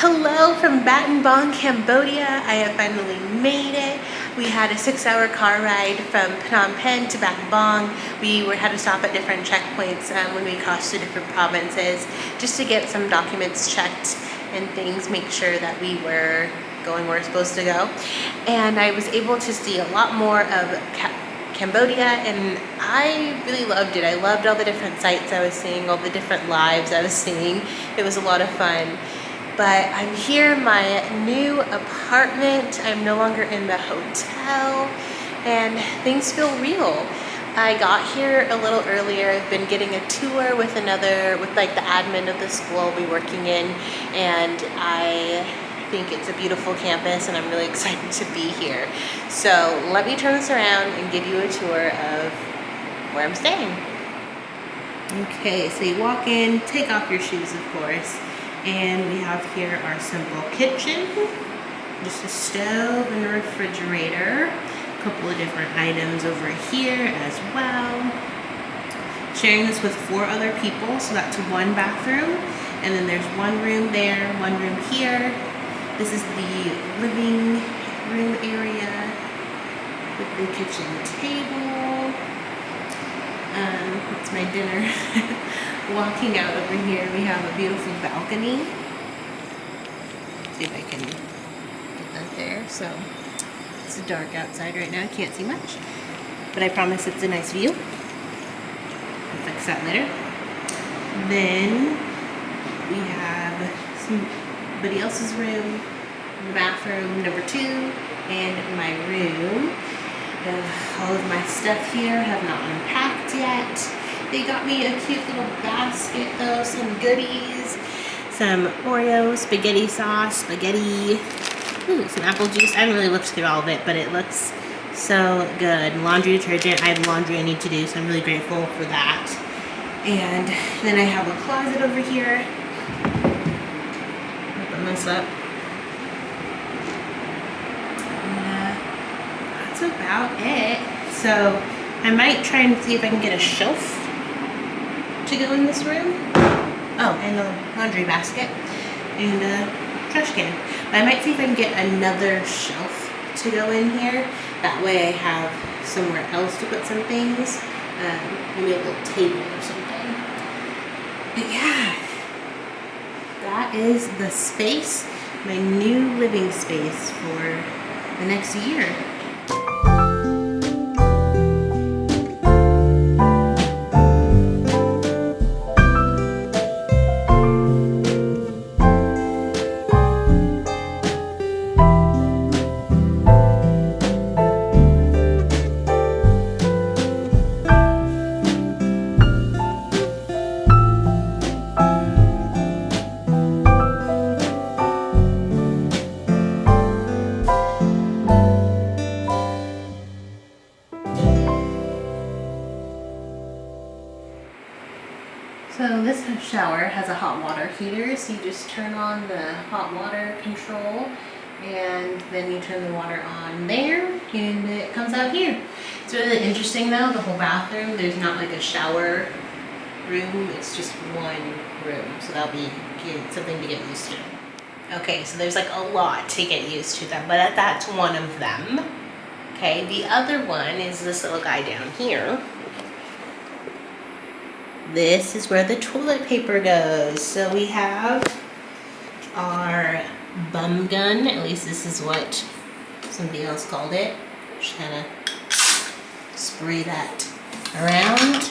Hello from Battambang, Cambodia. I have finally made it. We had a 6-hour car ride from Phnom Penh to Battambang. We had to stop at different checkpoints when we crossed to different provinces just to get some documents checked and things, make sure that we were going where we're supposed to go. And I was able to see a lot more of Cambodia, and I really loved it. I loved all the different sights I was seeing, all the different lives I was seeing. It was a lot of fun. But I'm here in my new apartment. I'm no longer in the hotel, and things feel real. I got here a little earlier. I've been getting a tour with like the admin of the school I'll be working in, and I think it's a beautiful campus and I'm really excited to be here. So let me turn this around and give you a tour of where I'm staying. Okay, so you walk in, take off your shoes of course, and we have here our simple kitchen, just a stove and a refrigerator, a couple of different items over here as well. Sharing this with 4 other people, so that's 1 bathroom, and then there's 1 room there, 1 room here. This is the living room area with the kitchen table. It's my dinner. Walking out over here, we have a beautiful balcony. See if I can get that there. So it's dark outside right now, can't see much, but I promise it's a nice view. I'll fix that later. Then we have somebody else's room, the bathroom number 2, and my room. All of my stuff here have not unpacked yet. They got me a cute little basket though, some goodies, some Oreo spaghetti sauce, spaghetti, some apple juice. I haven't really looked through all of it, but it looks so good. Laundry detergent. I have laundry I need to do, so I'm really grateful for that. And then I have a closet over here. Open this up. That's about it. So I might try and see if I can get a shelf to go in this room. Oh, and a laundry basket and a trash can. But I might see if I can get another shelf to go in here. That way I have somewhere else to put some things. Maybe a little table or something. But yeah, that is the space, my new living space for the next year. So this shower has a hot water heater, so you just turn on the hot water control and then you turn the water on there and it comes out here. It's really interesting though, the whole bathroom, there's not like a shower room, it's just 1 room, so that'll be something to get used to. Okay, so there's like a lot to get used to then, but that's one of them. Okay, the other one is this little guy down here. This is where the toilet paper goes. So we have our bum gun, at least this is what somebody else called it. Just kind of spray that around.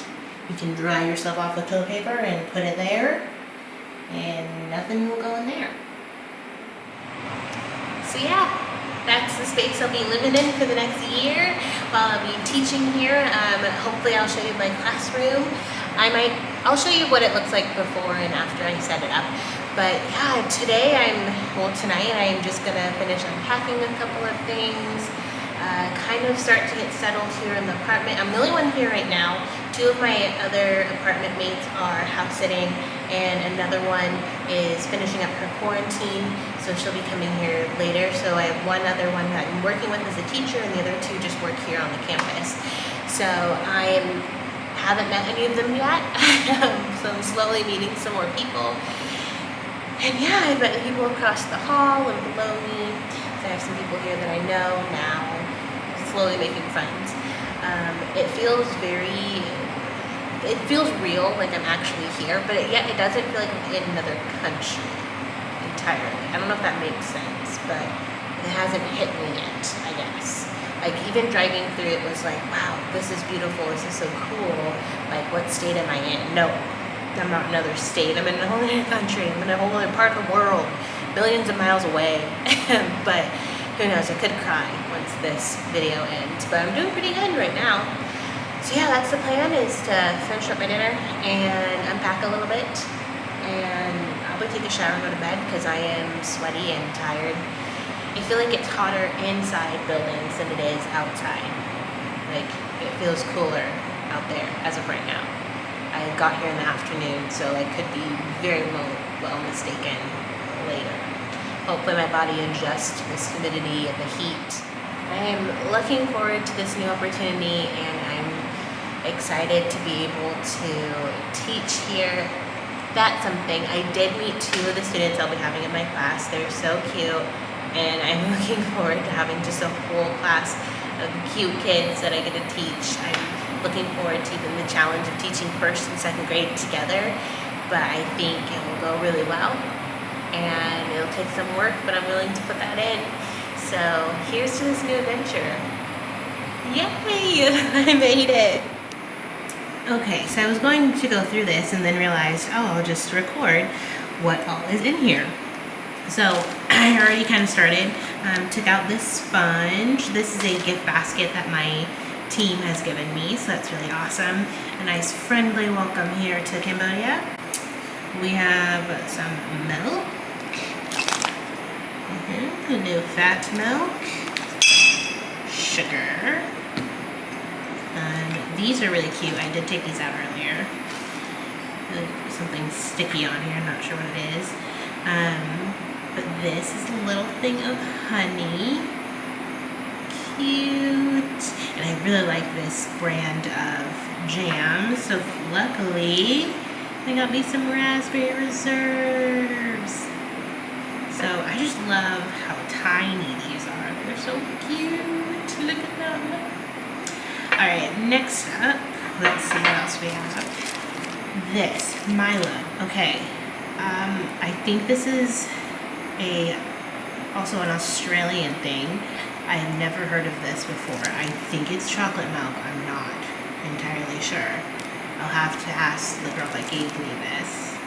You can dry yourself off with toilet paper and put it there, and nothing will go in there. So yeah, that's the space I'll be living in for the next year while I'll be teaching here. Hopefully I'll show you my classroom. I'll show you what it looks like before and after I set it up. But yeah, tonight I'm just gonna finish unpacking a couple of things, kind of start to get settled here in the apartment. I'm the only one here right now. 2 of my other apartment mates are house sitting, and another one is finishing up her quarantine, so she'll be coming here later. So I have one other one that I'm working with as a teacher, and the other 2 just work here on the campus. So I haven't met any of them yet, so I'm slowly meeting some more people. And yeah, I've met people across the hall and below me. So I have some people here that I know now, slowly making friends. It feels real, like I'm actually here, but yet it doesn't feel like I'm in another country entirely. I don't know if that makes sense, but it hasn't hit me yet, I guess. Like, even driving through it was like, wow, this is beautiful, this is so cool. Like, what state am I in? No, I'm not in another state. I'm in a whole other country. I'm in a whole other part of the world, millions of miles away. But who knows, I could cry once this video ends. But I'm doing pretty good right now. So yeah, that's the plan, is to finish up my dinner and unpack a little bit. And probably take a shower and go to bed because I am sweaty and tired. I feel like it's hotter inside buildings than it is outside. Like, it feels cooler out there as of right now. I got here in the afternoon, so I could be very well mistaken later. Hopefully my body adjusts to this humidity and the heat. I am looking forward to this new opportunity, and I'm excited to be able to teach here. That's something. I did meet 2 of the students I'll be having in my class. They're so cute. And I'm looking forward to having just a whole class of cute kids that I get to teach. I'm looking forward to even the challenge of teaching 1st and 2nd grade together, but I think it will go really well, and it'll take some work, but I'm willing to put that in. So here's to this new adventure. Yay! I made it! Okay, so I was going to go through this and then realized, oh, I'll just record what all is in here. So I already kind of started, took out this sponge. This is a gift basket that my team has given me, so that's really awesome. A nice friendly welcome here to Cambodia. We have some milk, new fat milk, sugar. These are really cute. I did take these out earlier. There's something sticky on here, I'm not sure what it is. But this is a little thing of honey. Cute. And I really like this brand of jam. So luckily, I got me some raspberry reserves. So I just love how tiny these are. They're so cute. Look at them. Alright, next up, let's see what else we have. This, Milo. Okay. I think this is also an Australian thing. I have never heard of this before. I think it's chocolate milk. I'm not entirely sure. I'll have to ask the girl that gave me this.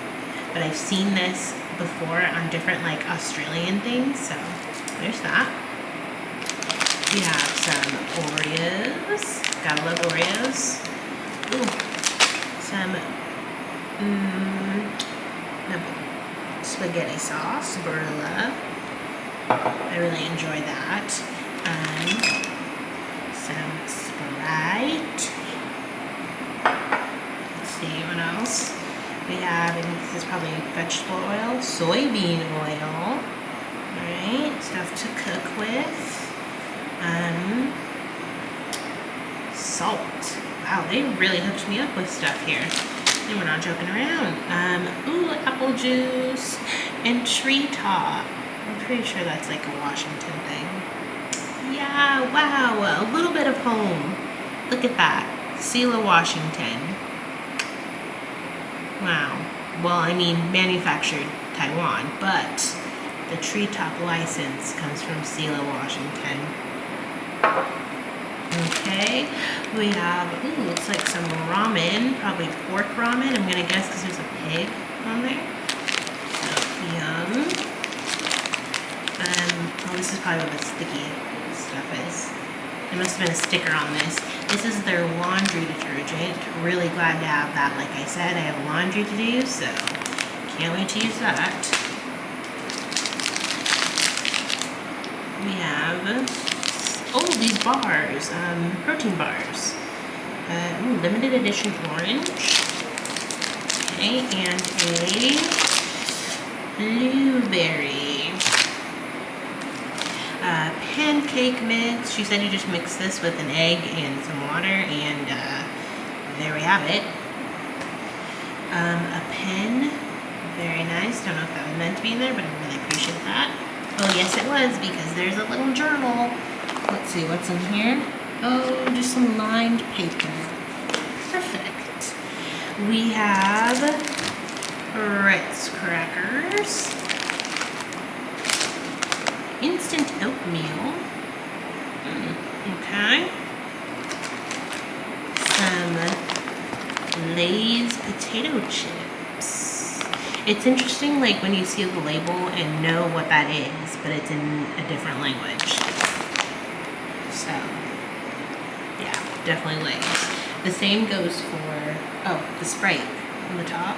But I've seen this before on different like Australian things, so there's that. We have some Oreos. Gotta love Oreos. Ooh, some spaghetti sauce, Barilla. I really enjoy that. Some Sprite. Let's see what else. We have, I think this is probably vegetable oil, soybean oil. Alright, stuff to cook with. Salt. Wow, they really hooked me up with stuff here. And we're not joking around. Ooh, apple juice and treetop. I'm pretty sure that's like a Washington thing. Yeah, wow, a little bit of home. Look at that. Selah, Washington. Wow. Well, I mean, manufactured Taiwan, but the treetop license comes from Selah, Washington. Okay, we have, ooh, looks like some ramen, probably pork ramen, I'm gonna guess because there's a pig on there. So, yum. Oh, this is probably what the sticky stuff is. There must have been a sticker on this. This is their laundry detergent. Really glad to have that. Like I said, I have laundry to do, so can't wait to use that. We have, oh, these bars, protein bars. Ooh, limited edition orange. Okay, and a blueberry. Pancake mix. She said you just mix this with an egg and some water, and there we have it. A pen, Very nice. Don't know if that was meant to be in there, but I really appreciate that. Oh, yes, it was, because there's a little journal. Let's see what's in here. Oh, just some lined paper. Perfect. We have Ritz crackers, instant oatmeal. Okay. Some Lay's potato chips. It's interesting, like, when you see the label and know what that is, but it's in a different language. So, yeah, definitely Lay's. The same goes for, oh, the Sprite on the top.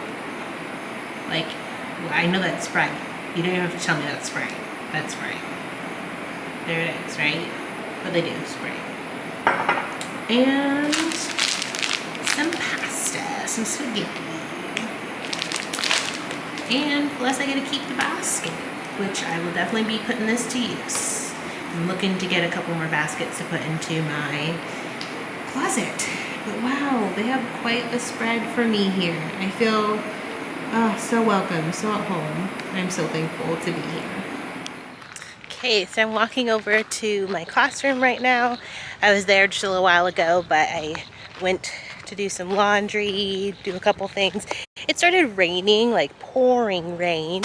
Like, well, I know that's Sprite. You don't even have to tell me that's Sprite. That's Sprite. There it is, right? But they do, Sprite. And some pasta, some spaghetti. And plus I get to keep the basket, which I will definitely be putting this to use. I'm looking to get a couple more baskets to put into my closet. But wow, they have quite a spread for me here. I feel so welcome, so at home. I'm so thankful to be here. Okay, so I'm walking over to my classroom right now. I was there just a little while ago, but I went to do some laundry, do a couple things. It started raining, like pouring rain.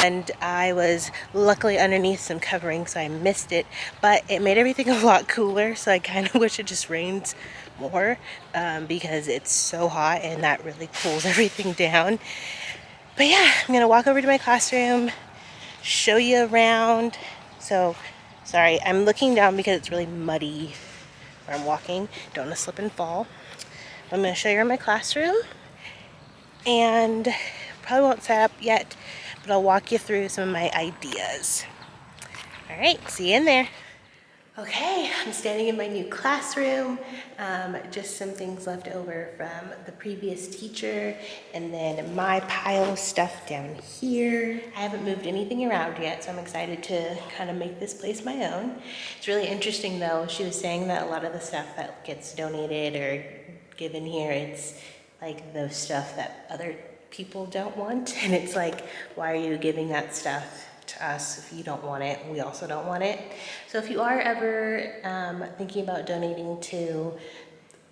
And I was luckily underneath some covering, so I missed it, but it made everything a lot cooler, so I kind of wish it just rains more because it's so hot and that really cools everything down. But yeah, I'm gonna walk over to my classroom, show you around. So, sorry, I'm looking down because it's really muddy where I'm walking. Don't want to slip and fall. I'm gonna show you around my classroom, and probably won't set up yet, but I'll walk you through some of my ideas. All right, see you in there. Okay, I'm standing in my new classroom. Just some things left over from the previous teacher, and then my pile of stuff down here. I haven't moved anything around yet, so I'm excited to kind of make this place my own. It's really interesting though, she was saying that a lot of the stuff that gets donated or given here, it's like the stuff that other people don't want, and it's like, why are you giving that stuff to us if you don't want it? We also don't want it. So if you are ever thinking about donating to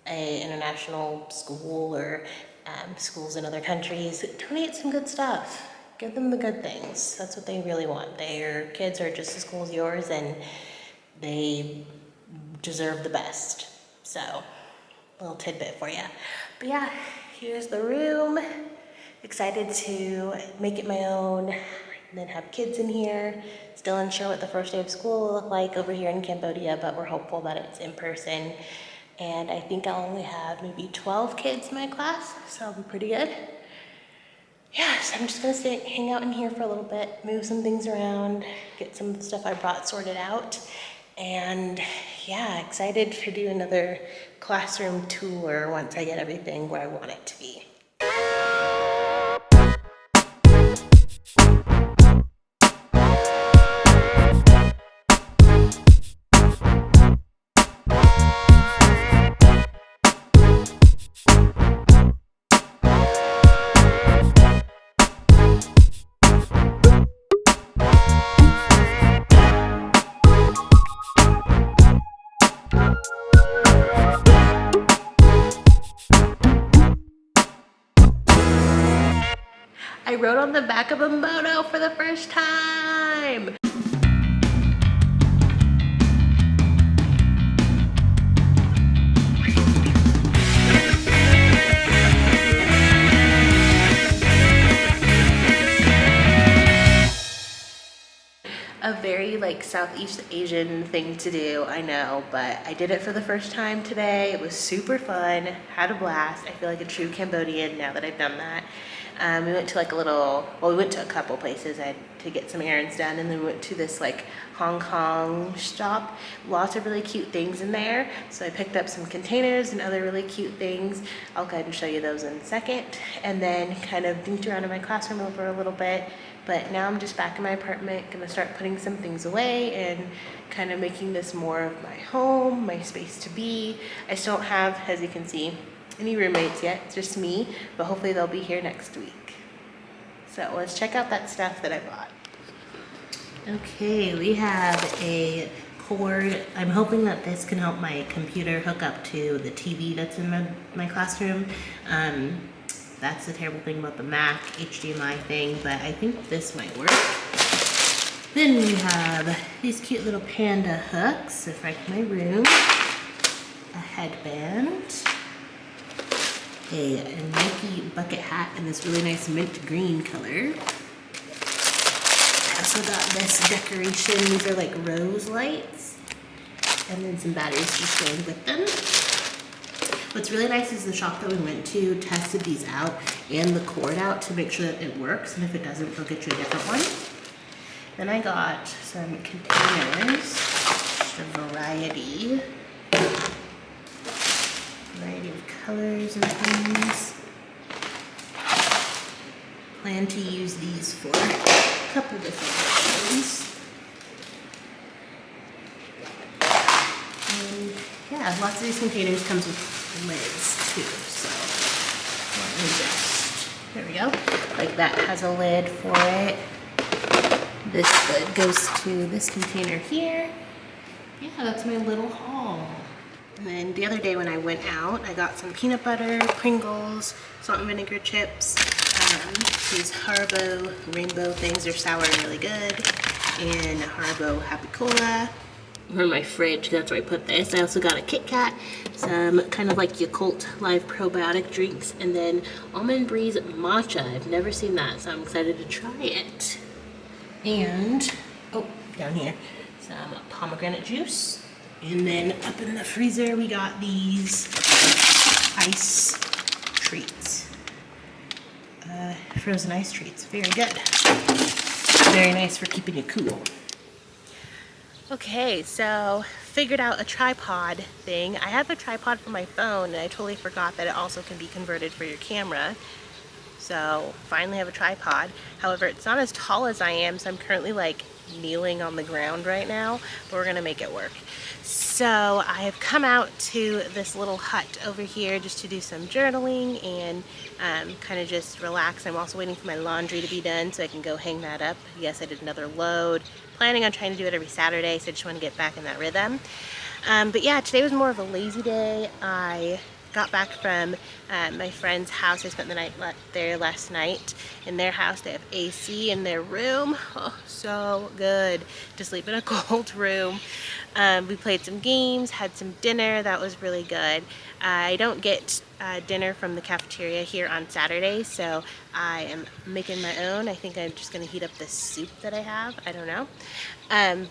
an international school or schools in other countries, donate some good stuff. Give them the good things. That's what they really want. Their kids are just as cool as yours, and they deserve the best. So, a little tidbit for you. But yeah, here's the room. Excited to make it my own, and then have kids in here. Still unsure what the first day of school will look like over here in Cambodia, but we're hopeful that it's in person. And I think I'll only have maybe 12 kids in my class, so it'll be pretty good. Yeah, so I'm just gonna hang out in here for a little bit, move some things around, get some of the stuff I brought sorted out. And yeah, excited to do another classroom tour once I get everything where I want it to be. I rode on the back of a moto for the first time. A very like Southeast Asian thing to do, I know, but I did it for the first time today. It was super fun, had a blast. I feel like a true Cambodian now that I've done that. We went to like we went to a couple places to get some errands done, and then we went to this like Hong Kong shop. Lots of really cute things in there. So I picked up some containers and other really cute things. I'll go ahead and show you those in a second. And then kind of dinked around in my classroom over a little bit. But now I'm just back in my apartment, gonna start putting some things away and kind of making this more of my home, my space to be. I still don't have, as you can see, any roommates yet. It's just me, but hopefully they'll be here next week. So let's check out that stuff that I bought. Okay, we have a cord. I'm hoping that this can help my computer hook up to the TV that's in my classroom. That's the terrible thing about the Mac HDMI thing, but I think this might work. Then we have these cute little panda hooks for my room, a headband, a Nike bucket hat in this really nice mint green color. I also got this decoration. These are like rose lights, and then some batteries just going with them. What's really nice is the shop that we went to tested these out and the cord out to make sure that it works, and if it doesn't, they'll get you a different one. Then I got some containers, just a variety of colors and things. Plan to use these for a couple different things. And yeah, lots of these containers comes with lids too, so let me just, there we go. Like that has a lid for it. This lid goes to this container here. Yeah, that's my little haul. And then the other day when I went out, I got some peanut butter, Pringles, salt and vinegar chips. These Haribo rainbow things are sour and really good. And Haribo Happy Cola. In my fridge, that's where I put this. I also got a Kit Kat, some kind of like Yakult live probiotic drinks, and then Almond Breeze matcha. I've never seen that, so I'm excited to try it. And, oh, down here, some pomegranate juice. And then up in the freezer, we got these ice treats. Frozen ice treats, very good. Very nice for keeping it cool. Okay, so figured out a tripod thing. I have a tripod for my phone, and I totally forgot that it also can be converted for your camera. So finally have a tripod. However, it's not as tall as I am, so I'm currently like kneeling on the ground right now, but we're gonna make it work. So I have come out to this little hut over here just to do some journaling and kind of just relax. I'm also waiting for my laundry to be done so I can go hang that up. Yes, I did another load. Planning on trying to do it every Saturday, so I just want to get back in that rhythm. But yeah, today was more of a lazy day. I got back from my friend's house. I spent the night there last night. In their house, they have AC in their room. Oh, so good to sleep in a cold room. We played some games, had some dinner. That was really good. I don't get dinner from the cafeteria here on Saturday, so I am making my own. I think I'm just gonna heat up the soup that I have. I don't know.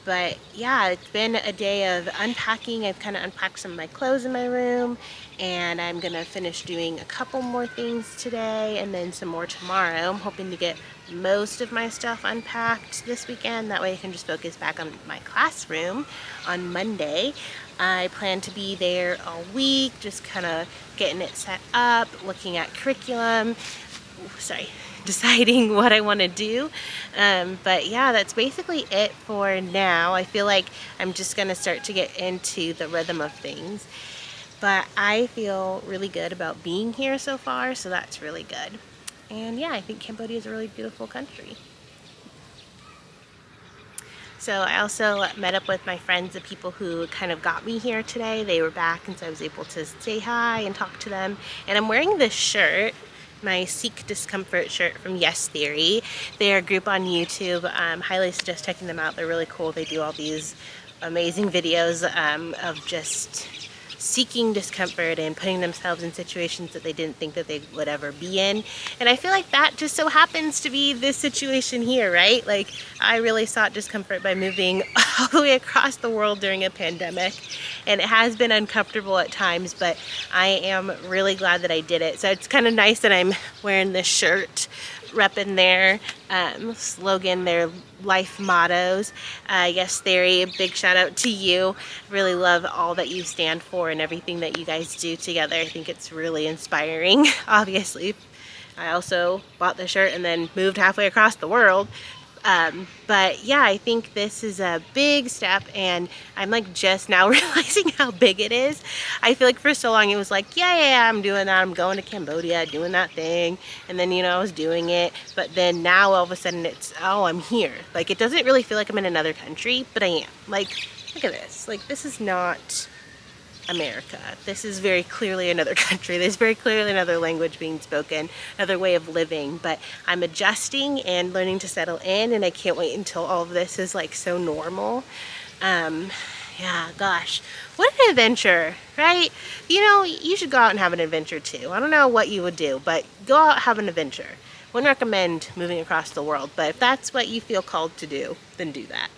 But yeah, it's been a day of unpacking. I've kind of unpacked some of my clothes in my room, and I'm gonna finish doing a couple more things today and then some more tomorrow. I'm hoping to get most of my stuff unpacked this weekend. That way I can just focus back on my classroom on Monday. I plan to be there all week, just kind of getting it set up, looking at curriculum, deciding what I want to do. But yeah, that's basically it for now. I feel like I'm just going to start to get into the rhythm of things. But I feel really good about being here so far, so that's really good. And yeah, I think Cambodia is a really beautiful country. So I also met up with my friends, the people who kind of got me here today. They were back, and so I was able to say hi and talk to them. And I'm wearing this shirt, my Seek Discomfort shirt from Yes Theory. They're a group on YouTube. Highly suggest checking them out. They're really cool. They do all these amazing videos of just seeking discomfort and putting themselves in situations that they didn't think that they would ever be in. And I feel like that just so happens to be this situation here, right? Like, I really sought discomfort by moving all the way across the world during a pandemic, and it has been uncomfortable at times, but I am really glad that I did it. So it's kind of nice that I'm wearing this shirt repping their slogan, their life mottos. Yes Theory, a big shout out to you. Really love all that you stand for and everything that you guys do together. I think it's really inspiring. Obviously, I also bought the shirt and then moved halfway across the world. But yeah, I think this is a big step, and I'm like just now realizing how big it is. I feel like for so long it was like, yeah, I'm doing that, I'm going to Cambodia, doing that thing, and then, you know, I was doing it, but then now all of a sudden it's, oh, I'm here. Like, it doesn't really feel like I'm in another country, but I am. Like, look at this. Like, this is not America. This is very clearly another country. There's very clearly another language being spoken, another way of living, but I'm adjusting and learning to settle in, and I can't wait until all of this is like so normal. Yeah, gosh, what an adventure, right? You know, you should go out and have an adventure too. I don't know what you would do, but go out, have an adventure. Wouldn't recommend moving across the world, but if that's what you feel called to do, then do that.